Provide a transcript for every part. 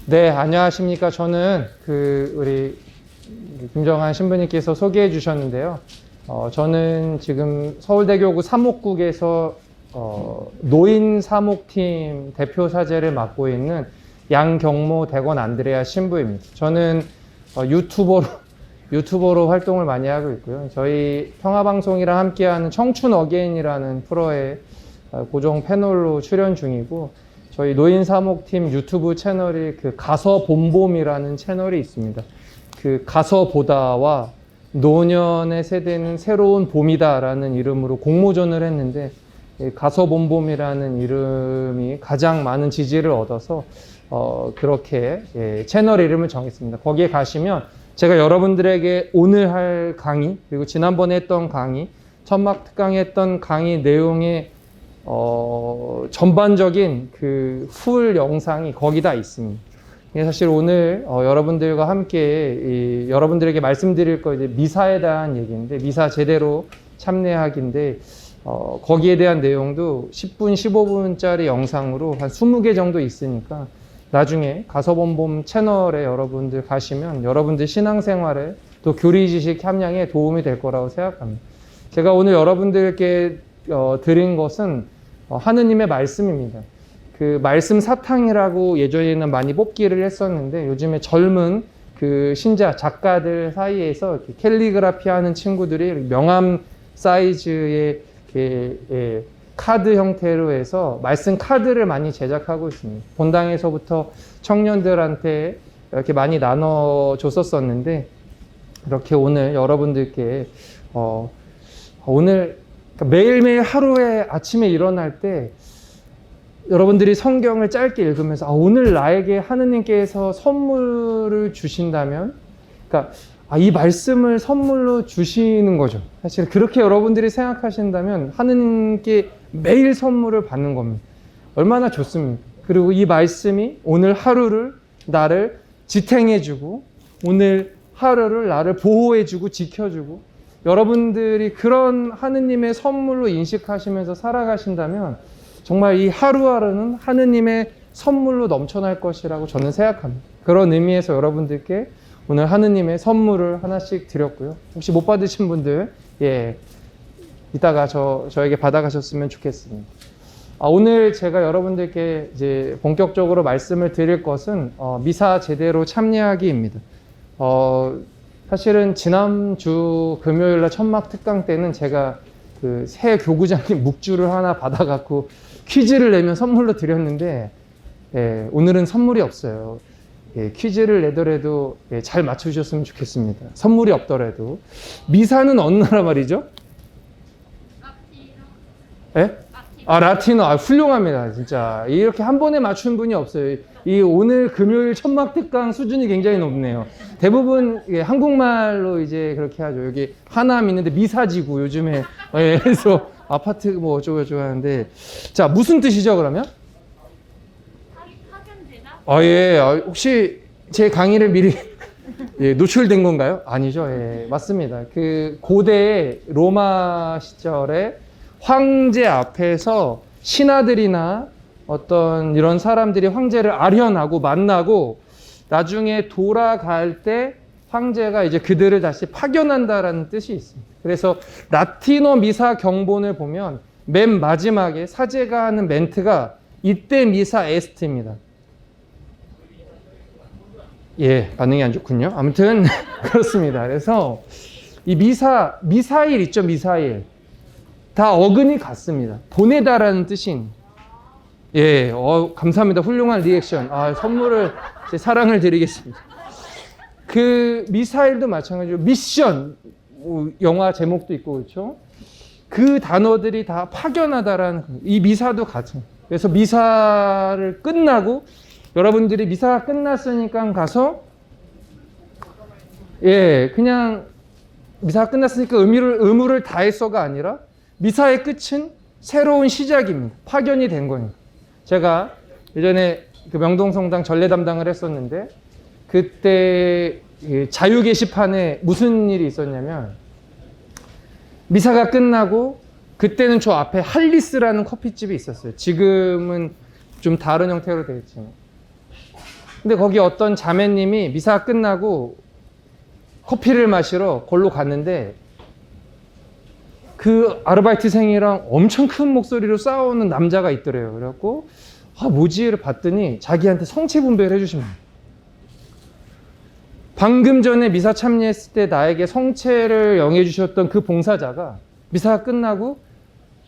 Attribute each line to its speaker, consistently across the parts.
Speaker 1: 네, 안녕하십니까. 저는 우리 김정한 신부님께서 소개해 주셨는데요. 저는 지금 서울대교구 사목국에서 노인 사목팀 대표 사제를 맡고 있는 양경모 대권 안드레아 신부입니다. 저는 유튜버로 활동을 많이 하고 있고요. 저희 평화방송이랑 함께하는 청춘 어게인이라는 프로에 고정 패널로 출연 중이고, 저희 노인사목팀 유튜브 채널이 가서봄봄이라는 채널이 있습니다. 가서보다와 노년의 세대는 새로운 봄이다라는 이름으로 공모전을 했는데, 가서봄봄이라는 이름이 가장 많은 지지를 얻어서 그렇게 채널 이름을 정했습니다. 거기에 가시면 제가 여러분들에게 오늘 할 강의, 그리고 지난번에 했던 강의, 천막 특강에 했던 강의 내용의 전반적인 풀 영상이 거기 다 있습니다. 사실 오늘 여러분들과 함께 여러분들에게 말씀드릴 거 이제 미사에 대한 얘기인데, 미사 제대로 참여하기인데, 거기에 대한 내용도 10분, 15분짜리 영상으로 한 20개 정도 있으니까 나중에 가서봄봄 채널에 여러분들 가시면 여러분들 신앙생활에 또 교리 지식 함량에 도움이 될 거라고 생각합니다. 제가 오늘 여러분들께 드린 것은 하느님의 말씀입니다. 말씀 사탕이라고 예전에는 많이 뽑기를 했었는데, 요즘에 젊은 신자, 작가들 사이에서 캘리그라피 하는 친구들이 명함 사이즈의 카드 형태로 해서 말씀 카드를 많이 제작하고 있습니다. 본당에서부터 청년들한테 이렇게 많이 나눠줬었는데, 이렇게 오늘 여러분들께 오늘 매일매일 하루에 아침에 일어날 때 여러분들이 성경을 짧게 읽으면서 오늘 나에게 하느님께서 선물을 주신다면, 이 말씀을 선물로 주시는 거죠. 사실 그렇게 여러분들이 생각하신다면 하느님께 매일 선물을 받는 겁니다. 얼마나 좋습니까? 그리고 이 말씀이 오늘 하루를 나를 지탱해주고, 오늘 하루를 나를 보호해주고 지켜주고, 여러분들이 그런 하느님의 선물로 인식하시면서 살아가신다면 정말 이 하루하루는 하느님의 선물로 넘쳐날 것이라고 저는 생각합니다. 그런 의미에서 여러분들께 오늘 하느님의 선물을 하나씩 드렸고요. 혹시 못 받으신 분들, 이따가 저에게 받아가셨으면 좋겠습니다. 오늘 제가 여러분들께 이제 본격적으로 말씀을 드릴 것은 미사 제대로 참여하기입니다. 사실은 지난주 금요일날 천막 특강 때는 제가 새 교구장님 묵주를 하나 받아갖고 퀴즈를 내면 선물로 드렸는데, 오늘은 선물이 없어요. 퀴즈를 내더라도 잘 맞추셨으면 좋겠습니다. 선물이 없더라도. 미사는 어느 나라 말이죠? 라티노. 라티노. 훌륭합니다. 진짜. 이렇게 한 번에 맞춘 분이 없어요. 오늘 금요일 천막 특강 수준이 굉장히 높네요. 대부분 한국말로 이제 그렇게 하죠. 여기 하남 있는데 미사지구 요즘에. 그래서 아파트 뭐 어쩌고저쩌고 하는데. 자, 무슨 뜻이죠, 그러면? 파견되다? 혹시 제 강의를 미리 노출된 건가요? 아니죠. 맞습니다. 고대 로마 시절에 황제 앞에서 신하들이나 어떤 이런 사람들이 황제를 아련하고 만나고, 나중에 돌아갈 때 황제가 이제 그들을 다시 파견한다라는 뜻이 있습니다. 그래서 라틴어 미사 경본을 보면 맨 마지막에 사제가 하는 멘트가 이때 미사 에스트입니다. 반응이 안 좋군요. 아무튼 그렇습니다. 그래서 이 미사일 있죠, 미사일. 다 어근이 같습니다. 보내다라는 뜻인. 감사합니다. 훌륭한 리액션. 선물을, 제 사랑을 드리겠습니다. 미사일도 마찬가지로 미션, 영화 제목도 있고, 그렇죠? 그 단어들이 다 파견하다라는, 이 미사도 같은. 그래서 미사를 끝나고, 여러분들이 미사가 끝났으니까 가서, 그냥 미사가 끝났으니까 의무를 다했어가 아니라, 미사의 끝은 새로운 시작입니다. 파견이 된 거니까. 제가 예전에 명동성당 전례 담당을 했었는데, 그때 자유 게시판에 무슨 일이 있었냐면, 미사가 끝나고 그때는 저 앞에 할리스라는 커피집이 있었어요. 지금은 좀 다른 형태로 되어 있지만 근데 거기 어떤 자매님이 미사 끝나고 커피를 마시러 걸로 갔는데 그 아르바이트생이랑 엄청 큰 목소리로 싸우는 남자가 있더래요. 그래갖고 뭐지를 봤더니 자기한테 성체 분배를 해주신 거예요. 방금 전에 미사 참여했을 때 나에게 성체를 영해 주셨던 그 봉사자가 미사가 끝나고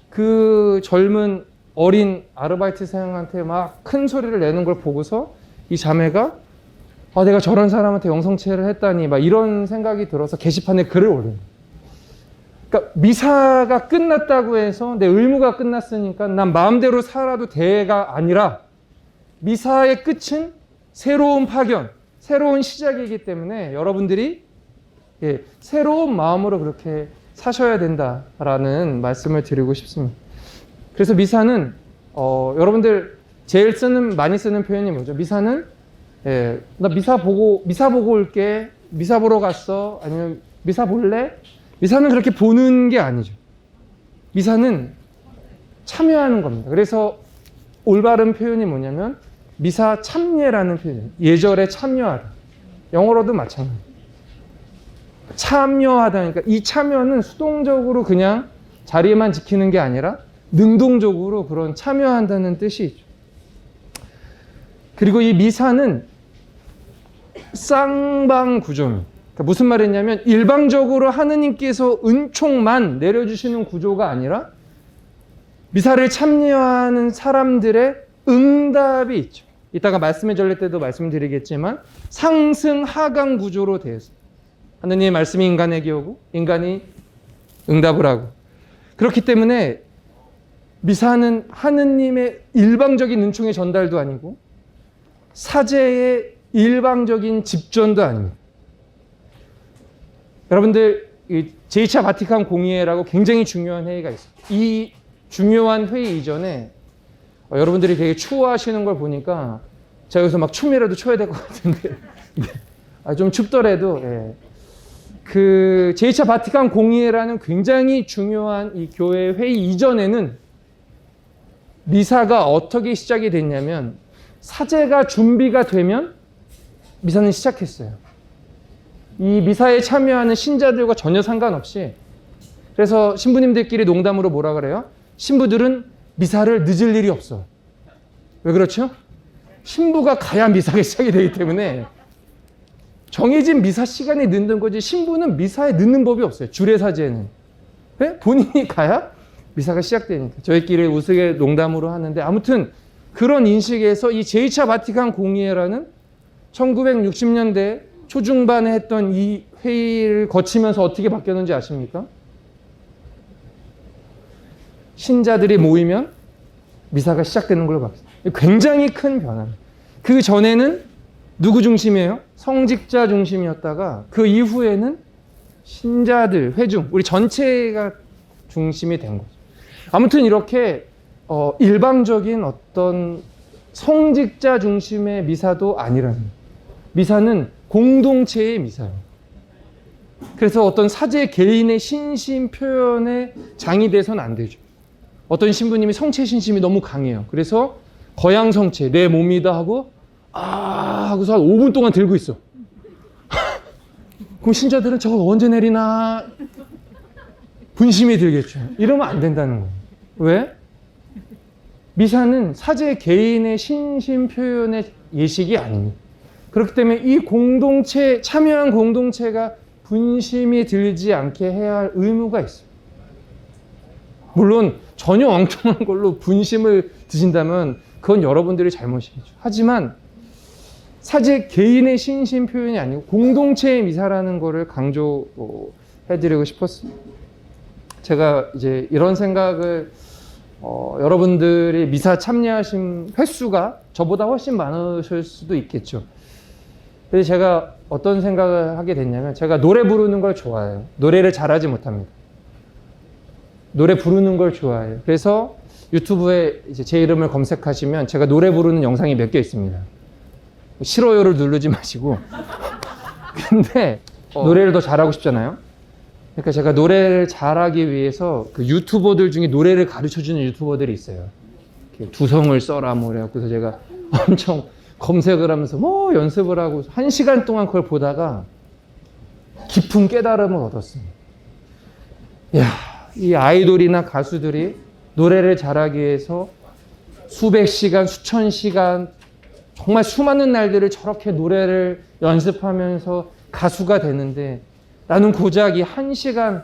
Speaker 1: 그 젊은 어린 아르바이트생한테 막 큰 소리를 내는 걸 보고서 이 자매가 내가 저런 사람한테 영성체를 했다니 막 이런 생각이 들어서 게시판에 글을 올린 거예요. 그러니까 미사가 끝났다고 해서 내 의무가 끝났으니까 난 마음대로 살아도 돼가 아니라 미사의 끝은 새로운 파견, 새로운 시작이기 때문에 여러분들이 새로운 마음으로 그렇게 사셔야 된다라는 말씀을 드리고 싶습니다. 그래서 미사는 여러분들 제일 많이 쓰는 표현이 뭐죠? 미사는 나 미사 보고 올게. 미사 보러 갔어. 아니면 미사 볼래? 미사는 그렇게 보는 게 아니죠. 미사는 참여하는 겁니다. 그래서 올바른 표현이 뭐냐면 미사 참예라는 표현이에요. 예절에 참여하다. 영어로도 마찬가지예요. 참여하다니까 이 참여는 수동적으로 그냥 자리에만 지키는 게 아니라 능동적으로 그런 참여한다는 뜻이 있죠. 그리고 이 미사는 쌍방 구조입니다. 그러니까 무슨 말이냐면 일방적으로 하느님께서 은총만 내려주시는 구조가 아니라 미사를 참여하는 사람들의 응답이 있죠. 이따가 말씀의 전례 때도 말씀드리겠지만 상승 하강 구조로 되어 있습니다. 하느님의 말씀이 인간에게 오고 인간이 응답을 하고 그렇기 때문에 미사는 하느님의 일방적인 은총의 전달도 아니고 사제의 일방적인 집전도 아닙니다. 여러분들 제2차 바티칸 공의회라고 굉장히 중요한 회의가 있어요. 이 중요한 회의 이전에 여러분들이 되게 추워하시는 걸 보니까 제가 여기서 막 춤이라도 춰야 될 것 같은데 좀 춥더라도 그 제2차 바티칸 공의회라는 굉장히 중요한 이 교회 회의 이전에는 미사가 어떻게 시작이 됐냐면 사제가 준비가 되면 미사는 시작했어요. 이 미사에 참여하는 신자들과 전혀 상관없이 그래서 신부님들끼리 농담으로 뭐라 그래요? 신부들은 미사를 늦을 일이 없어. 왜 그렇죠? 신부가 가야 미사가 시작이 되기 때문에 정해진 미사 시간이 늦는 거지 신부는 미사에 늦는 법이 없어요. 주례사제는. 네? 본인이 가야 미사가 시작되니까. 저희끼리 우스개 농담으로 하는데 아무튼 그런 인식에서 이 제2차 바티칸 공의회라는 1960년대 초중반에 했던 이 회의를 거치면서 어떻게 바뀌었는지 아십니까? 신자들이 모이면 미사가 시작되는 걸로 바뀌었어요. 굉장히 큰 변화입니다. 그 전에는 누구 중심이에요? 성직자 중심이었다가 그 이후에는 신자들, 회중, 우리 전체가 중심이 된 거죠. 아무튼 이렇게 일방적인 어떤 성직자 중심의 미사도 아니라는 거예요. 미사는 공동체의 미사예요. 그래서 어떤 사제 개인의 신심 표현에 장이 돼서는 안 되죠. 어떤 신부님이 성체 신심이 너무 강해요. 그래서 거양성체, 내 몸이다 하고 하고서 한 5분 동안 들고 있어. 그럼 신자들은 저거 언제 내리나 분심이 들겠죠. 이러면 안 된다는 거예요. 왜? 미사는 사제 개인의 신심 표현의 예식이 아닙니다. 그렇기 때문에 이 공동체, 참여한 공동체가 분심이 들지 않게 해야 할 의무가 있습니다. 물론 전혀 엉뚱한 걸로 분심을 드신다면 그건 여러분들의 잘못이겠죠. 하지만 사제 개인의 신심 표현이 아니고 공동체의 미사라는 거를 강조해드리고 싶었습니다. 제가 이제 이런 생각을 여러분들이 미사 참여하신 횟수가 저보다 훨씬 많으실 수도 있겠죠. 그래서 제가 어떤 생각을 하게 됐냐면 제가 노래 부르는 걸 좋아해요. 노래를 잘하지 못합니다. 노래 부르는 걸 좋아해요. 그래서 유튜브에 이제 제 이름을 검색하시면 제가 노래 부르는 영상이 몇 개 있습니다. 싫어요를 누르지 마시고. 근데 노래를 더 잘하고 싶잖아요. 그러니까 제가 노래를 잘하기 위해서 그 유튜버들 중에 노래를 가르쳐주는 유튜버들이 있어요. 두성을 써라 뭐 그래갖고서 제가 엄청 검색을 하면서 뭐 연습을 하고 1시간 동안 그걸 보다가 깊은 깨달음을 얻었습니다. 이야, 이 아이돌이나 가수들이 노래를 잘하기 위해서 수백 시간, 수천 시간, 정말 수많은 날들을 저렇게 노래를 연습하면서 가수가 되는데 나는 고작 이 1시간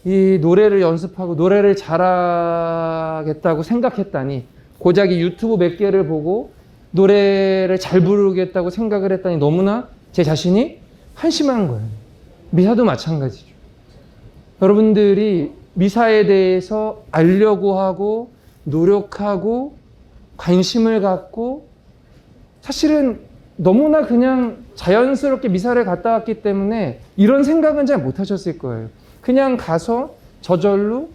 Speaker 1: 이 노래를 연습하고 노래를 잘하겠다고 생각했다니, 고작 이 유튜브 몇 개를 보고 노래를 잘 부르겠다고 생각을 했다니 너무나 제 자신이 한심한 거예요. 미사도 마찬가지죠. 여러분들이 미사에 대해서 알려고 하고 노력하고 관심을 갖고 사실은 너무나 그냥 자연스럽게 미사를 갔다 왔기 때문에 이런 생각은 잘 못하셨을 거예요. 그냥 가서 저절로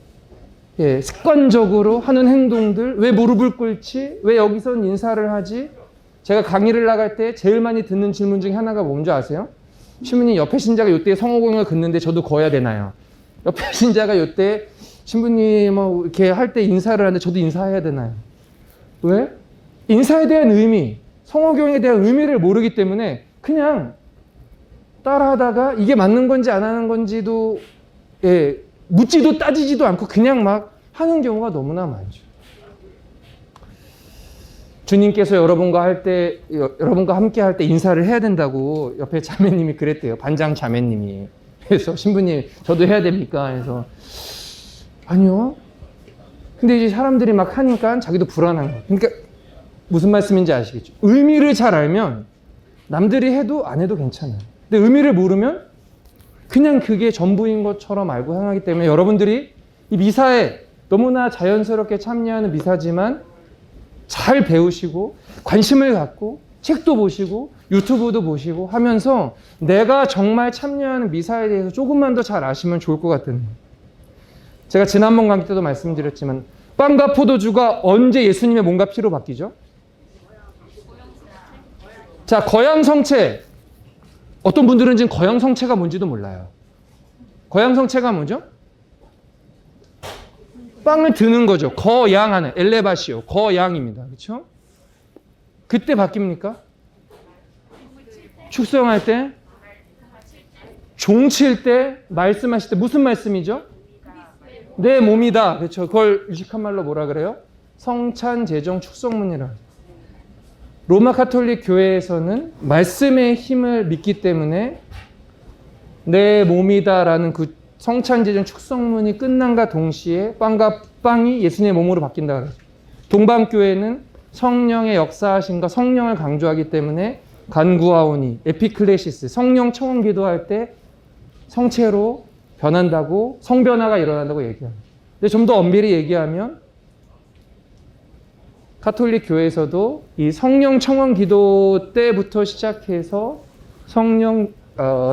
Speaker 1: 습관적으로 하는 행동들, 왜 무릎을 꿇지? 왜 여기선 인사를 하지? 제가 강의를 나갈 때 제일 많이 듣는 질문 중에 하나가 뭔지 아세요? 신부님, 옆에 신자가 이때 성호공을 긋는데 저도 거야 되나요? 옆에 신자가 이때 신부님 뭐 이렇게 할 때 인사를 하는데 저도 인사해야 되나요? 왜? 인사에 대한 의미, 성호경에 대한 의미를 모르기 때문에 그냥 따라하다가 이게 맞는 건지 안 하는 건지도 묻지도 따지지도 않고 그냥 막 하는 경우가 너무나 많죠. 주님께서 여러분과 함께 할 때 인사를 해야 된다고 옆에 자매님이 그랬대요. 반장 자매님이. 그래서 신부님, 저도 해야 됩니까? 해서 아니요. 근데 이제 사람들이 막 하니까 자기도 불안한 거예요. 그러니까 무슨 말씀인지 아시겠죠? 의미를 잘 알면 남들이 해도 안 해도 괜찮아요. 근데 의미를 모르면 그냥 그게 전부인 것처럼 알고 행하기 때문에 여러분들이 이 미사에 너무나 자연스럽게 참여하는 미사지만 잘 배우시고 관심을 갖고 책도 보시고 유튜브도 보시고 하면서 내가 정말 참여하는 미사에 대해서 조금만 더 잘 아시면 좋을 것 같은 거예요. 제가 지난번 강의 때도 말씀드렸지만 빵과 포도주가 언제 예수님의 몸과 피로 바뀌죠? 자, 거양성체. 어떤 분들은 지금 거양성체가 뭔지도 몰라요. 거양성체가 뭐죠? 빵을 드는 거죠. 거양하는, 엘레바시오, 거양입니다. 그렇죠? 그때 바뀝니까? 축성할 때, 종칠 때, 말씀하실 때 무슨 말씀이죠? 내 몸이다. 그렇죠. 그걸 유식한 말로 뭐라 그래요? 성찬, 제정, 축성문이라. 로마 가톨릭 교회에서는 말씀의 힘을 믿기 때문에 내 몸이다라는 그 성찬, 제정, 축성문이 끝난과 동시에 빵이 예수님의 몸으로 바뀐다 그러죠. 동방교회는 성령의 역사하심과 성령을 강조하기 때문에 간구하오니, 에피클레시스, 성령 청원 기도할 때 성체로 변한다고, 성변화가 일어난다고 얘기합니다. 근데 좀 더 엄밀히 얘기하면 가톨릭 교회에서도 이 성령 청원 기도 때부터 시작해서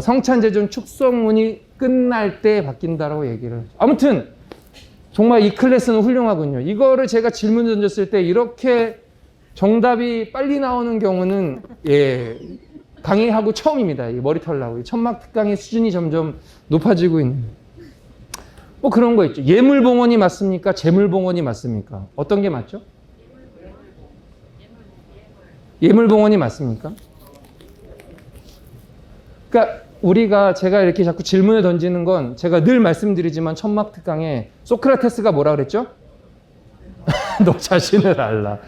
Speaker 1: 성찬제전 축성문이 끝날 때 바뀐다라고 얘기를 하죠. 아무튼 정말 이 클래스는 훌륭하군요. 이거를 제가 질문 던졌을 때 이렇게 정답이 빨리 나오는 경우는 강의하고 처음입니다. 이 머리털 나고 천막 특강의 수준이 점점 높아지고 있는. 뭐 그런 거 있죠. 예물봉헌이 맞습니까? 재물봉헌이 맞습니까? 어떤 게 맞죠? 예물봉헌이 맞습니까? 그러니까 제가 이렇게 자꾸 질문을 던지는 건 제가 늘 말씀드리지만 천막 특강에 소크라테스가 뭐라 그랬죠? 너 자신을 알라.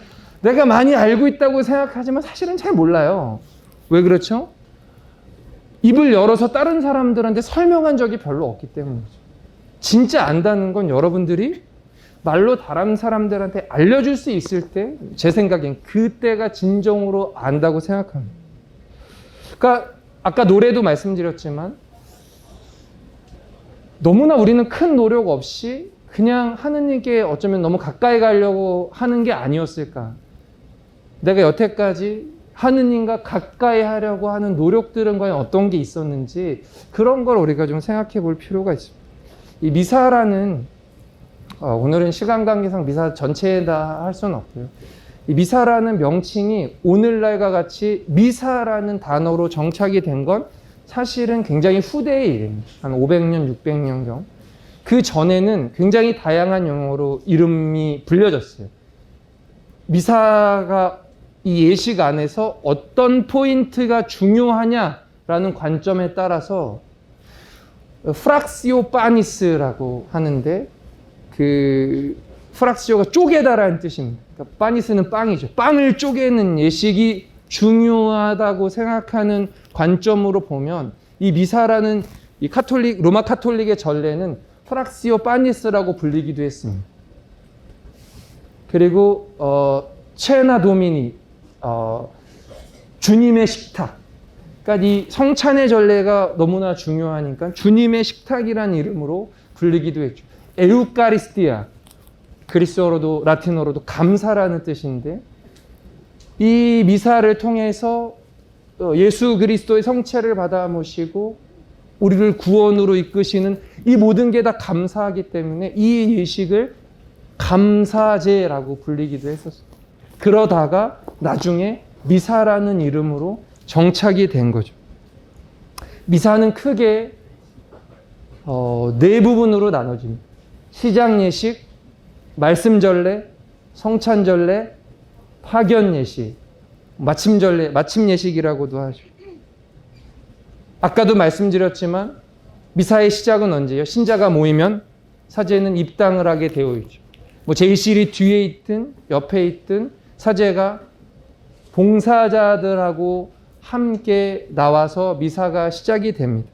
Speaker 1: 내가 많이 알고 있다고 생각하지만 사실은 잘 몰라요. 왜 그렇죠? 입을 열어서 다른 사람들한테 설명한 적이 별로 없기 때문이죠. 진짜 안다는 건 여러분들이 말로 다른 사람들한테 알려줄 수 있을 때, 제 생각엔 그때가 진정으로 안다고 생각합니다. 그러니까 아까 노래도 말씀드렸지만 너무나 우리는 큰 노력 없이 그냥 하느님께 어쩌면 너무 가까이 가려고 하는 게 아니었을까. 내가 여태까지 하느님과 가까이 하려고 하는 노력들은 과연 어떤 게 있었는지, 그런 걸 우리가 좀 생각해 볼 필요가 있습니다. 이 미사라는, 오늘은 시간 관계상 미사 전체에다 할 수는 없고요. 이 미사라는 명칭이 오늘날과 같이 미사라는 단어로 정착이 된 건 사실은 굉장히 후대의 일입니다. 한 500년, 600년경. 그 전에는 굉장히 다양한 용어로 이름이 불려졌어요. 미사가 이 예식 안에서 어떤 포인트가 중요하냐라는 관점에 따라서 프락시오 파니스라고 하는데, 그 프락시오가 쪼개다라는 뜻입니다. 그러니까 파니스는 빵이죠. 빵을 쪼개는 예식이 중요하다고 생각하는 관점으로 보면 이 미사라는 이 로마 카톨릭의 전례는 프락시오 파니스라고 불리기도 했습니다. 그리고 체나 도미니, 주님의 식탁. 그러니까 이 성찬의 전례가 너무나 중요하니까 주님의 식탁이라는 이름으로 불리기도 했죠. 에우카리스티아, 그리스어로도 라틴어로도 감사라는 뜻인데, 이 미사를 통해서 예수 그리스도의 성체를 받아 모시고 우리를 구원으로 이끄시는 이 모든 게 다 감사하기 때문에 이 예식을 감사제라고 불리기도 했었어요. 그러다가 나중에 미사라는 이름으로 정착이 된 거죠. 미사는 크게 네 부분으로 나눠집니다. 시작 예식, 말씀 전례, 성찬 전례, 파견 예식, 마침 전례, 마침 예식이라고도 하죠. 아까도 말씀드렸지만 미사의 시작은 언제예요? 신자가 모이면 사제는 입당을 하게 되어 있죠. 뭐 제일실이 뒤에 있든 옆에 있든 사제가 봉사자들하고 함께 나와서 미사가 시작이 됩니다.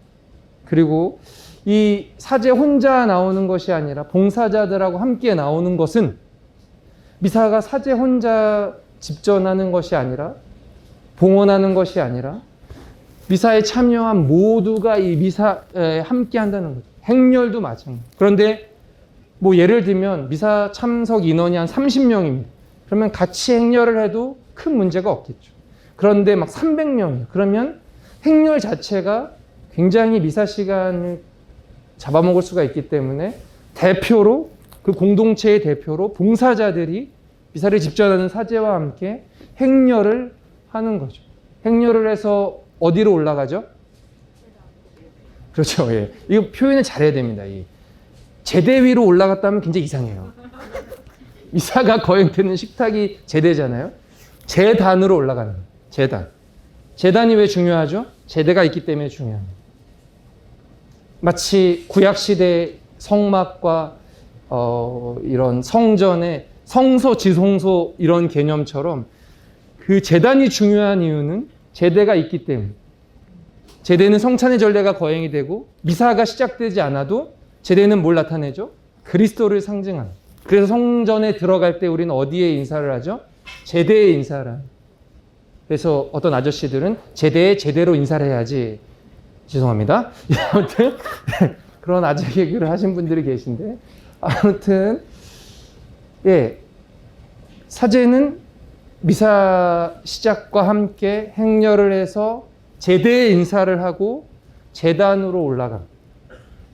Speaker 1: 그리고 이 사제 혼자 나오는 것이 아니라 봉사자들하고 함께 나오는 것은 미사가 사제 혼자 집전하는 것이 아니라 봉헌하는 것이 아니라 미사에 참여한 모두가 이 미사에 함께 한다는 거죠. 행렬도 마찬가지. 그런데 뭐 예를 들면 미사 참석 인원이 한 30명입니다. 그러면 같이 행렬을 해도 큰 문제가 없겠죠. 그런데 막 300명이에요. 그러면 행렬 자체가 굉장히 미사 시간을 잡아먹을 수가 있기 때문에 대표로, 그 공동체의 대표로 봉사자들이 미사를 집전하는 사제와 함께 행렬을 하는 거죠. 행렬을 해서 어디로 올라가죠? 그렇죠. 예. 이거 표현을 잘해야 됩니다. 이 제대 위로 올라갔다면 굉장히 이상해요. 미사가 거행되는 식탁이 제대잖아요. 제단으로 올라가는 거예요. 제단. 제단이 왜 중요하죠? 제대가 있기 때문에 중요합니다. 마치 구약시대 성막과 이런 성전의 성소, 지성소 이런 개념처럼 그 제단이 중요한 이유는 제대가 있기 때문에. 제대는 성찬의 전례가 거행이 되고 미사가 시작되지 않아도 제대는 뭘 나타내죠? 그리스도를 상징하는. 그래서 성전에 들어갈 때 우리는 어디에 인사를 하죠? 제대에 인사를 하는. 그래서 어떤 아저씨들은 제대에 제대로 인사를 해야지. 죄송합니다. 아무튼 그런 아재 개그를 하신 분들이 계신데, 아무튼 예, 사제는 미사 시작과 함께 행렬을 해서 제대에 인사를 하고 제단으로 올라갑니다.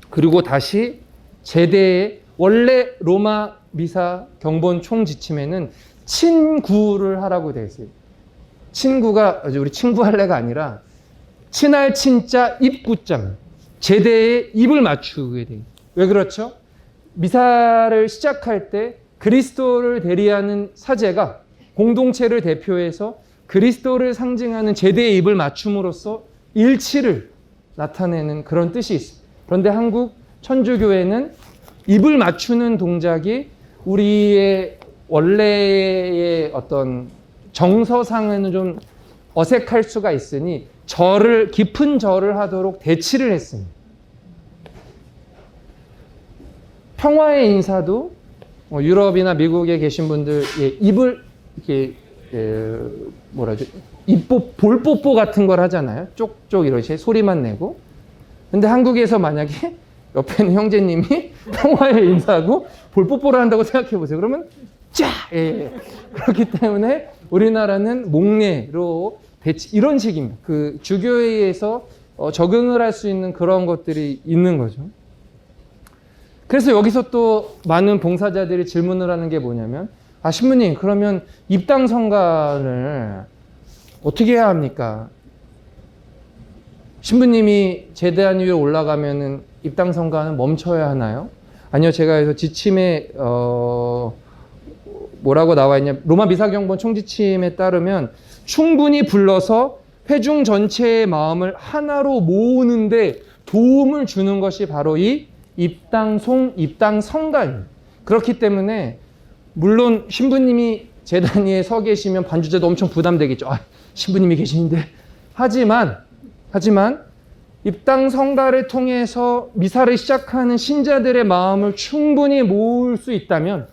Speaker 1: 그리고 다시 제대에, 원래 로마 미사 경본 총 지침에는 친구를 하라고 되어 있어요. 친구가 우리 친구 할래가 아니라 친할 친자 입구자, 제대에 입을 맞추게 돼요. 왜 그렇죠? 미사를 시작할 때 그리스도를 대리하는 사제가 공동체를 대표해서 그리스도를 상징하는 제대의 입을 맞춤으로써 일치를 나타내는 그런 뜻이 있습니다. 그런데 한국 천주교회는 입을 맞추는 동작이 우리의 원래의 어떤 정서상에는 좀 어색할 수가 있으니 깊은 절을 하도록 대치를 했습니다. 평화의 인사도 유럽이나 미국에 계신 분들 입을 이렇게 볼뽀뽀 같은 걸 하잖아요. 쪽쪽 이렇게 소리만 내고. 근데 한국에서 만약에 옆에 있는 형제님이 평화의 인사하고 볼뽀뽀를 한다고 생각해 보세요. 그러면 짜! 예. 그렇기 때문에 우리나라는 목례로 대치, 이런 식입니다. 그 주교회에서 적응을 할 수 있는 그런 것들이 있는 거죠. 그래서 여기서 또 많은 봉사자들이 질문을 하는 게 뭐냐면, 신부님, 그러면 입당 성관을 어떻게 해야 합니까? 신부님이 제대한 위에 올라가면은 입당 성관은 멈춰야 하나요? 아니요, 제가 그래서 지침에 뭐라고 나와 있냐? 로마 미사경본 총지침에 따르면 충분히 불러서 회중 전체의 마음을 하나로 모으는데 도움을 주는 것이 바로 이 입당송, 입당성가입니다. 그렇기 때문에 물론 신부님이 제단 위에 서 계시면 반주자도 엄청 부담되겠죠. 아, 신부님이 계시는데. 하지만 입당성가를 통해서 미사를 시작하는 신자들의 마음을 충분히 모을 수 있다면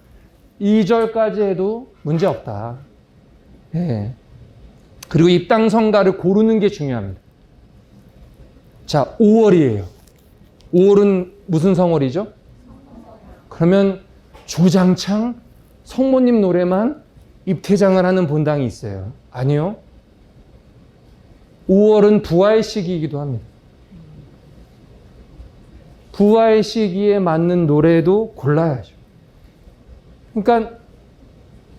Speaker 1: 2절까지 해도 문제 없다. 네. 그리고 입당성가를 고르는 게 중요합니다. 자, 5월이에요. 5월은 무슨 성월이죠? 그러면 주장창 성모님 노래만 입퇴장을 하는 본당이 있어요. 아니요. 5월은 부활 시기이기도 합니다. 부활 시기에 맞는 노래도 골라야죠. 그러니까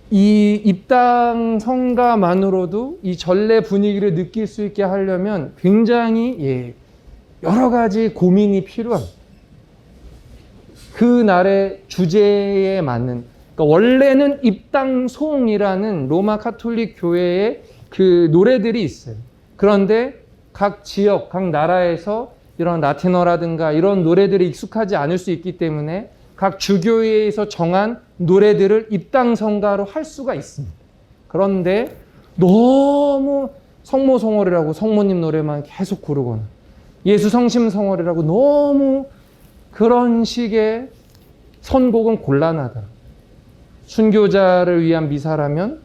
Speaker 1: 이 입당 성가만으로도 이 전래 분위기를 느낄 수 있게 하려면 굉장히 여러 가지 고민이 필요합니다. 그 날의 주제에 맞는, 그러니까 원래는 입당송이라는 로마 카톨릭 교회의 그 노래들이 있어요. 그런데 각 지역, 각 나라에서 이런 라틴어라든가 이런 노래들이 익숙하지 않을 수 있기 때문에 각 주교회에서 정한 노래들을 입당성가로 할 수가 있습니다. 그런데 너무 성모성월이라고 성모님 노래만 계속 고르거나 예수성심성월이라고 너무 그런 식의 선곡은 곤란하다. 순교자를 위한 미사라면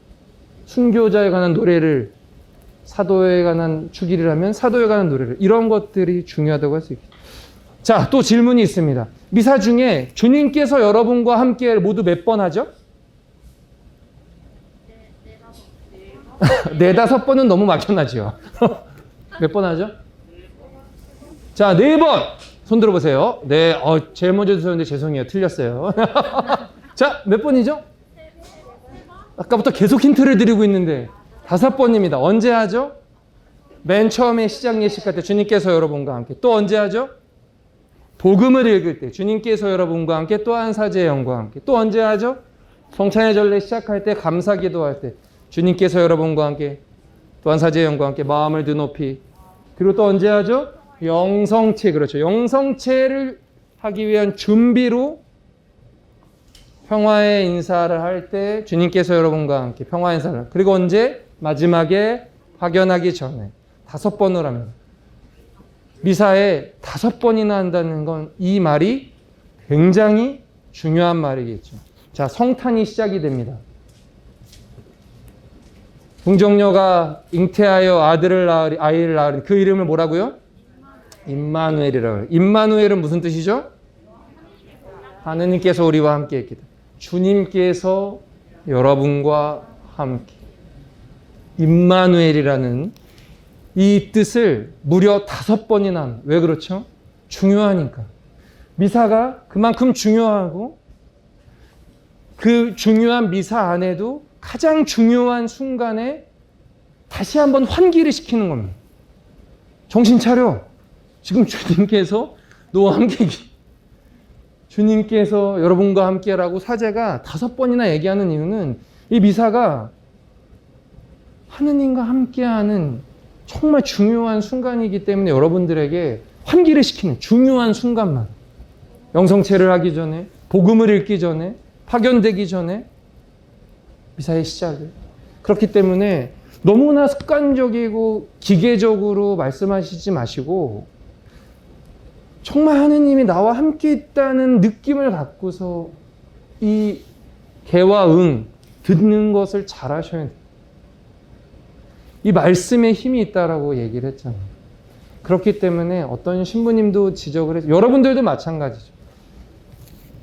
Speaker 1: 순교자에 관한 노래를, 사도에 관한 주기라면 사도에 관한 노래를, 이런 것들이 중요하다고 할 수 있겠죠. 자, 또 질문이 있습니다. 미사 중에 주님께서 여러분과 함께 모두 몇 번 하죠? 네다섯 번은 너무 막연하죠. 몇 번 하죠? 자, 4번. 손 들어보세요. 네, 제일 먼저 드렸는데 죄송해요. 틀렸어요. 자, 몇 번이죠? 아까부터 계속 힌트를 드리고 있는데 5번입니다. 언제 하죠? 맨 처음에 시작 예식할 때 주님께서 여러분과 함께. 또 언제 하죠? 복음을 읽을 때 주님께서 여러분과 함께, 또한 사제의 영과 함께. 또 언제 하죠? 성찬의 전례 시작할 때, 감사 기도할 때 주님께서 여러분과 함께, 또한 사제의 영과 함께 마음을 드높이. 그리고 또 언제 하죠? 영성체. 그렇죠. 영성체를 하기 위한 준비로 평화의 인사를 할 때 주님께서 여러분과 함께 평화의 인사를. 그리고 언제? 마지막에 파견하기 전에 5번을 합니다. 미사에 5번이나 한다는 건 이 말이 굉장히 중요한 말이겠죠. 자, 성탄이 시작이 됩니다. 궁정녀가 잉태하여 아이를 낳으리. 그 이름을 뭐라고요? 임마누엘이라고 해요. 임마누엘은 무슨 뜻이죠? 하느님께서 우리와 함께 했기 때문에. 주님께서 여러분과 함께. 임마누엘이라는 이 뜻을 무려 5번이나 합니다. 왜 그렇죠? 중요하니까. 미사가 그만큼 중요하고, 그 중요한 미사 안에도 가장 중요한 순간에 다시 한번 환기를 시키는 겁니다. 정신 차려. 지금 주님께서 너와 함께, 주님께서 여러분과 함께라고 사제가 5번이나 얘기하는 이유는 이 미사가 하느님과 함께하는 정말 중요한 순간이기 때문에 여러분들에게 환기를 시키는 중요한 순간만, 영성체를 하기 전에, 복음을 읽기 전에, 파견되기 전에 미사의 시작을. 그렇기 때문에 너무나 습관적이고 기계적으로 말씀하시지 마시고 정말 하느님이 나와 함께 있다는 느낌을 갖고서 이 개와 응 듣는 것을 잘 하셔야 돼요. 이 말씀에 힘이 있다라고 얘기를 했잖아요. 그렇기 때문에 어떤 신부님도 지적을 했어요. 여러분들도 마찬가지죠.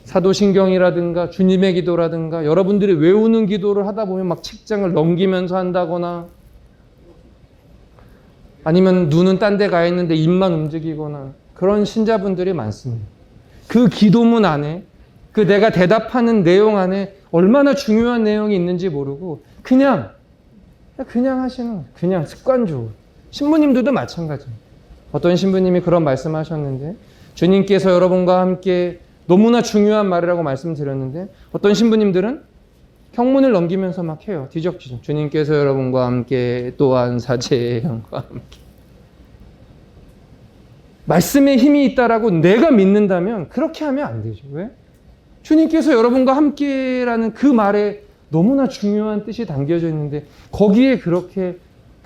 Speaker 1: 사도신경이라든가 주님의 기도라든가 여러분들이 외우는 기도를 하다 보면 막 책장을 넘기면서 한다거나, 아니면 눈은 딴 데 가 있는데 입만 움직이거나, 그런 신자분들이 많습니다. 그 기도문 안에, 그 내가 대답하는 내용 안에 얼마나 중요한 내용이 있는지 모르고 그냥 하시는, 그냥 습관적으로. 신부님들도 마찬가지입니다. 어떤 신부님이 그런 말씀하셨는데, 주님께서 여러분과 함께, 너무나 중요한 말이라고 말씀드렸는데, 어떤 신부님들은 경문을 넘기면서 막 해요. 뒤적뒤적. 주님께서 여러분과 함께 또한 사제의 영과 함께. 말씀에 힘이 있다라고 내가 믿는다면 그렇게 하면 안 되죠. 왜? 주님께서 여러분과 함께라는 그 말에 너무나 중요한 뜻이 담겨져 있는데 거기에 그렇게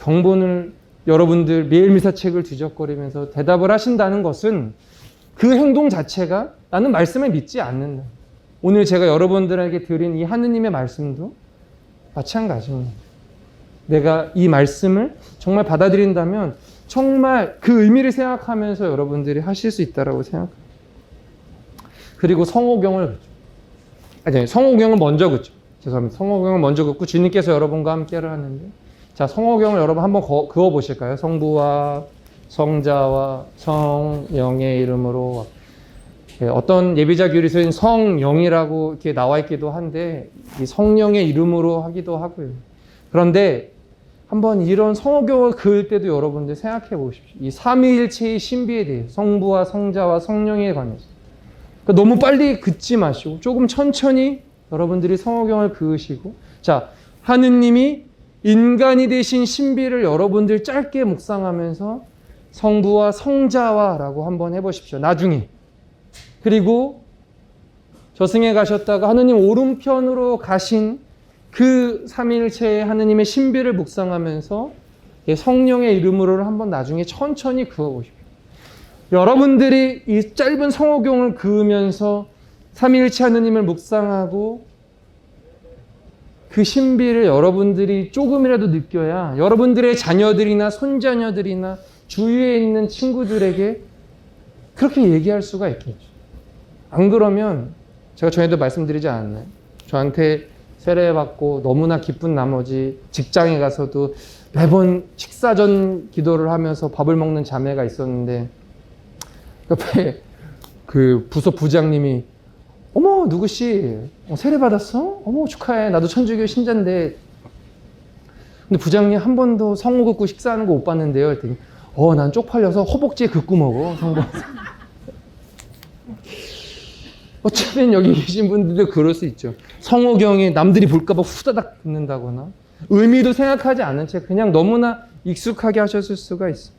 Speaker 1: 경본을 여러분들 매일 미사책을 뒤적거리면서 대답을 하신다는 것은 그 행동 자체가 나는 말씀을 믿지 않는다. 오늘 제가 여러분들에게 드린 이 하느님의 말씀도 마찬가지입니다. 내가 이 말씀을 정말 받아들인다면 정말 그 의미를 생각하면서 여러분들이 하실 수 있다고 생각합니다. 그리고 성호경을 성호경을 먼저 긋죠. 죄송합니다. 성호경을 먼저 긋고 주님께서 여러분과 함께를 하는데 자, 성호경을 여러분 한번 그어 보실까요? 성부와 성자와 성령의 이름으로. 어떤 예비자 교리서인 성령이라고 이렇게 나와 있기도 한데 이 성령의 이름으로 하기도 하고요. 그런데 한번 이런 성호경을 그을 때도 여러분들 생각해 보십시오. 이 삼위일체의 신비에 대해 성부와 성자와 성령에 관해서 그러니까 너무 빨리 긋지 마시고 조금 천천히 여러분들이 성호경을 그으시고 자, 하느님이 인간이 되신 신비를 여러분들 짧게 묵상하면서 성부와 성자와 라고 한번 해보십시오. 나중에. 그리고 저승에 가셨다가 하느님 오른편으로 가신 그 삼위일체의 하느님의 신비를 묵상하면서 성령의 이름으로 한번 나중에 천천히 그어보십시오. 여러분들이 이 짧은 성호경을 그으면서 삼위일체 하느님을 묵상하고 그 신비를 여러분들이 조금이라도 느껴야 여러분들의 자녀들이나 손자녀들이나 주위에 있는 친구들에게 그렇게 얘기할 수가 있겠죠. 안 그러면 제가 전에도 말씀드리지 않았나요? 저한테 세례받고 너무나 기쁜 나머지 직장에 가서도 매번 식사 전 기도를 하면서 밥을 먹는 자매가 있었는데 옆에 그 부서 부장님이 어머 누구씨 세례받았어? 어머 축하해. 나도 천주교 신자인데 근데 부장님 한 번도 성호 긋고 식사하는 거 못 봤는데요. 그랬더니 난 쪽팔려서 허벅지에 긋고 먹어 성호. 어쩌면 여기 계신 분들도 그럴 수 있죠. 성호경에 남들이 볼까봐 후다닥 긋는다거나 의미도 생각하지 않은 채 그냥 너무나 익숙하게 하셨을 수가 있어요.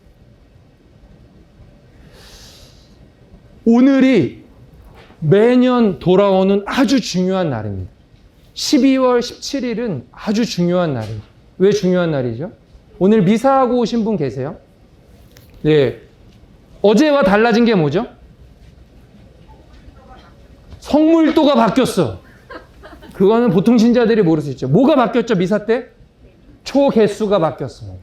Speaker 1: 오늘이 매년 돌아오는 아주 중요한 날입니다. 12월 17일은 아주 중요한 날이에요. 왜 중요한 날이죠? 오늘 미사하고 오신 분 계세요? 네. 어제와 달라진 게 뭐죠? 성물도가 바뀌었어. 그거는 보통 신자들이 모를 수 있죠. 뭐가 바뀌었죠? 미사 때? 초 개수가 바뀌었습니다.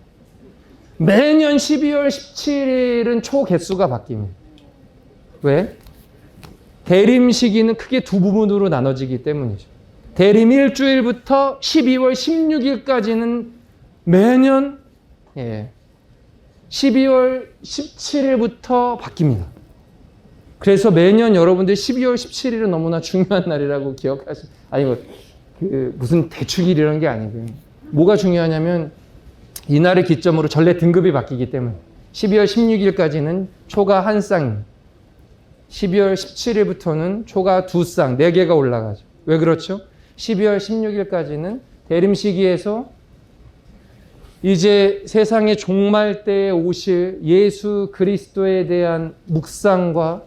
Speaker 1: 매년 12월 17일은 초 개수가 바뀝니다. 왜? 대림 시기는 크게 두 부분으로 나눠지기 때문이죠. 대림 일주일부터 12월 16일까지는 매년 12월 17일부터 바뀝니다. 그래서 매년 여러분들 12월 17일은 너무나 중요한 날이라고 기억하시고 무슨 대축일 이런 게 아니고요. 뭐가 중요하냐면 이 날을 기점으로 전례 등급이 바뀌기 때문에 12월 16일까지는 초가 한 쌍입니다. 12월 17일부터는 초가 두 쌍, 4개가 올라가죠. 왜 그렇죠? 12월 16일까지는 대림 시기에서 이제 세상의 종말 때에 오실 예수 그리스도에 대한 묵상과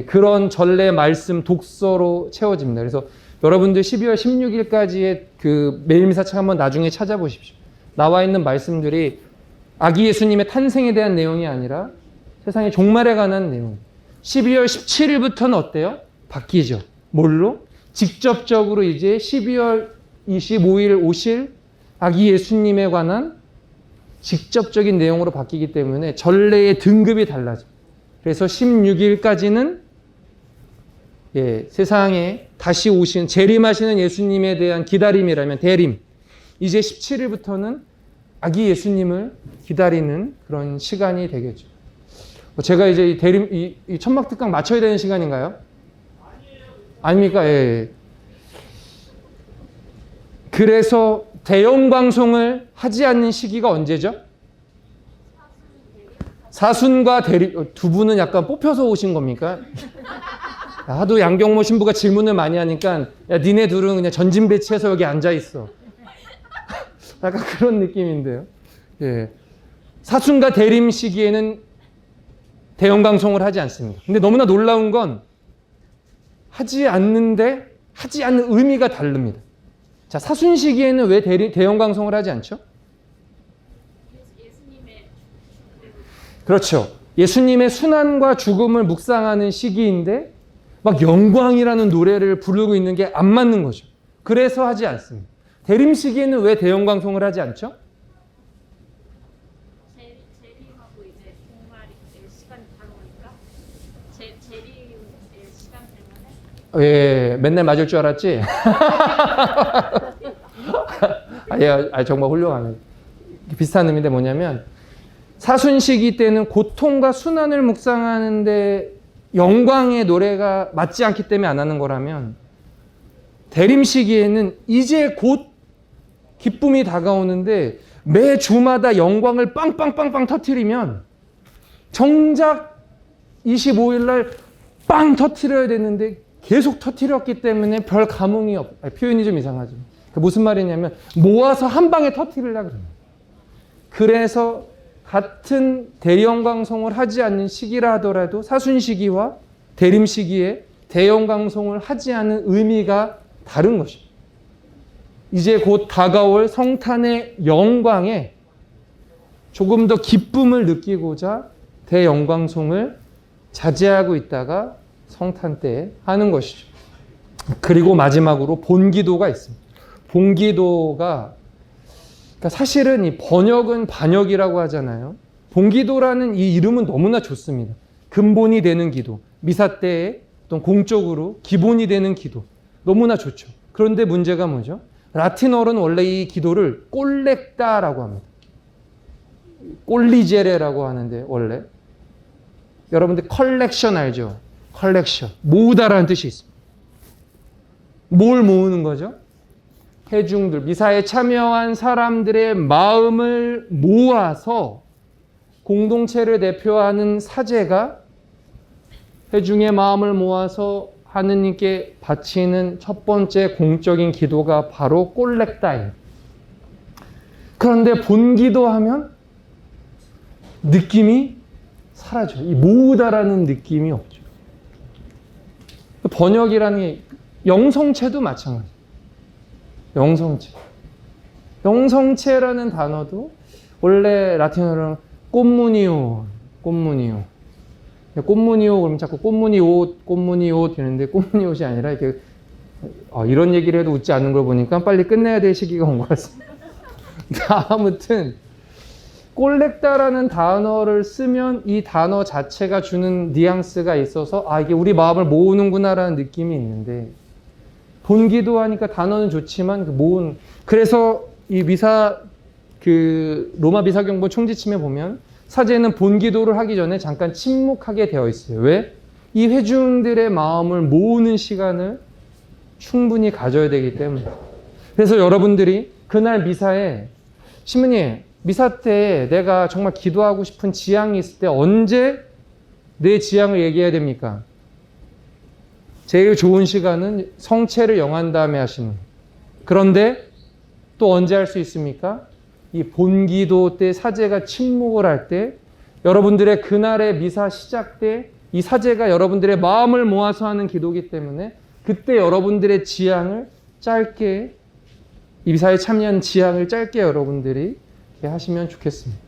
Speaker 1: 그런 전례 말씀 독서로 채워집니다. 그래서 여러분들 12월 16일까지의 그 매일미사책 한번 나중에 찾아보십시오. 나와 있는 말씀들이 아기 예수님의 탄생에 대한 내용이 아니라 세상의 종말에 관한 내용. 12월 17일부터는 어때요? 바뀌죠. 뭘로? 직접적으로 이제 12월 25일 오실 아기 예수님에 관한 직접적인 내용으로 바뀌기 때문에 전례의 등급이 달라져. 그래서 16일까지는 세상에 다시 오신 재림하시는 예수님에 대한 기다림이라면 대림. 이제 17일부터는 아기 예수님을 기다리는 그런 시간이 되겠죠. 제가 이제 이 대림, 이 천막특강 맞춰야 되는 시간인가요? 아닙니까? 예. 그래서 대형 방송을 하지 않는 시기가 언제죠? 사순과 대림, 두 분은 약간 뽑혀서 오신 겁니까? 하도 양경모 신부가 질문을 많이 하니까 야 니네 둘은 그냥 전진 배치해서 여기 앉아 있어. 약간 그런 느낌인데요. 예. 사순과 대림 시기에는 대형 방송을 하지 않습니다. 근데 너무나 놀라운 건 하지 않는데 하지 않는 의미가 다릅니다. 자, 사순 시기에는 왜 대형 방송을 하지 않죠? 그렇죠. 예수님의 순환과 죽음을 묵상하는 시기인데 막 영광이라는 노래를 부르고 있는 게 안 맞는 거죠. 그래서 하지 않습니다. 대림 시기에는 왜 대형 방송을 하지 않죠?
Speaker 2: 재림하고 이제 종말이 시간이 다르니까 재림의 시간 때문에
Speaker 1: 예, 맨날 맞을 줄 알았지? 정말 훌륭하네. 비슷한 의미인데 뭐냐면 사순 시기 때는 고통과 순환을 묵상하는데 영광의 노래가 맞지 않기 때문에 안 하는 거라면 대림 시기에는 이제 곧 기쁨이 다가오는데 매 주마다 영광을 빵빵빵빵 터뜨리면 정작 25일 날 빵 터뜨려야 되는데 계속 터뜨렸기 때문에 별 감흥이 표현이 좀 이상하죠. 무슨 말이냐면 모아서 한 방에 터뜨리려고 그래요. 그래서 같은 대형 방송을 하지 않는 시기라 하더라도 사순 시기와 대림 시기에 대형 방송을 하지 않는 의미가 다른 것이죠. 이제 곧 다가올 성탄의 영광에 조금 더 기쁨을 느끼고자 대영광송을 자제하고 있다가 성탄 때 하는 것이죠. 그리고 마지막으로 본기도가 있습니다. 본기도가 그러니까 사실은 이 번역은 반역이라고 하잖아요. 본기도라는 이 이름은 너무나 좋습니다. 근본이 되는 기도, 미사 때에 또 공적으로 기본이 되는 기도, 너무나 좋죠. 그런데 문제가 뭐죠? 라틴어로는 원래 이 기도를 꼴렉다라고 합니다. 꼴리제레라고 하는데 원래 여러분들 컬렉션 알죠? 컬렉션, 모으다라는 뜻이 있습니다. 뭘 모으는 거죠? 회중들, 미사에 참여한 사람들의 마음을 모아서 공동체를 대표하는 사제가 회중의 마음을 모아서 하느님께 바치는 첫 번째 공적인 기도가 바로 꼴렉다예요. 그런데 본기도 하면 느낌이 사라져요. 이 모으다라는 느낌이 없죠. 번역이라는 게 영성체도 마찬가지예요. 영성체. 영성체라는 단어도 원래 라틴어로는 꽃무늬오, 꽃무늬오. 꽃무늬오 그러면 자꾸 꽃무늬 옷 되는데 꽃무늬 옷이 아니라 이렇게 이런 얘기를 해도 웃지 않는 걸 보니까 빨리 끝내야 될 시기가 온 것 같습니다. 아무튼 꼴렉다라는 단어를 쓰면 이 단어 자체가 주는 뉘앙스가 있어서 이게 우리 마음을 모으는구나라는 느낌이 있는데 본기도 하니까 단어는 좋지만 그래서 이 미사 로마 미사경보 총지침에 보면 사제는 본기도를 하기 전에 잠깐 침묵하게 되어 있어요. 왜? 이 회중들의 마음을 모으는 시간을 충분히 가져야 되기 때문에. 그래서 여러분들이 그날 미사에 신부님 미사 때 내가 정말 기도하고 싶은 지향이 있을 때 언제 내 지향을 얘기해야 됩니까? 제일 좋은 시간은 성체를 영한 다음에 하시는. 그런데 또 언제 할 수 있습니까? 이 본기도 때 사제가 침묵을 할 때 여러분들의 그날의 미사 시작 때 이 사제가 여러분들의 마음을 모아서 하는 기도이기 때문에 그때 여러분들의 지향을 짧게 이 미사에 참여한 지향을 짧게 여러분들이 하시면 좋겠습니다.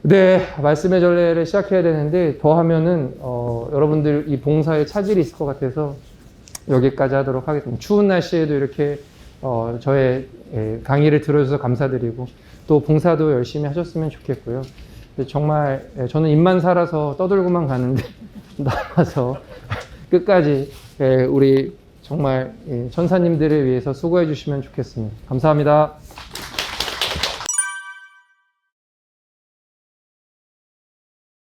Speaker 1: 네, 말씀의 전례를 시작해야 되는데 더 하면은 여러분들 이 봉사에 차질이 있을 것 같아서 여기까지 하도록 하겠습니다. 추운 날씨에도 이렇게 저의 강의를 들어주셔서 감사드리고 또 봉사도 열심히 하셨으면 좋겠고요. 정말 저는 입만 살아서 떠들고만 가는데 나와서 끝까지 우리 정말 천사님들을 위해서 수고해 주시면 좋겠습니다. 감사합니다.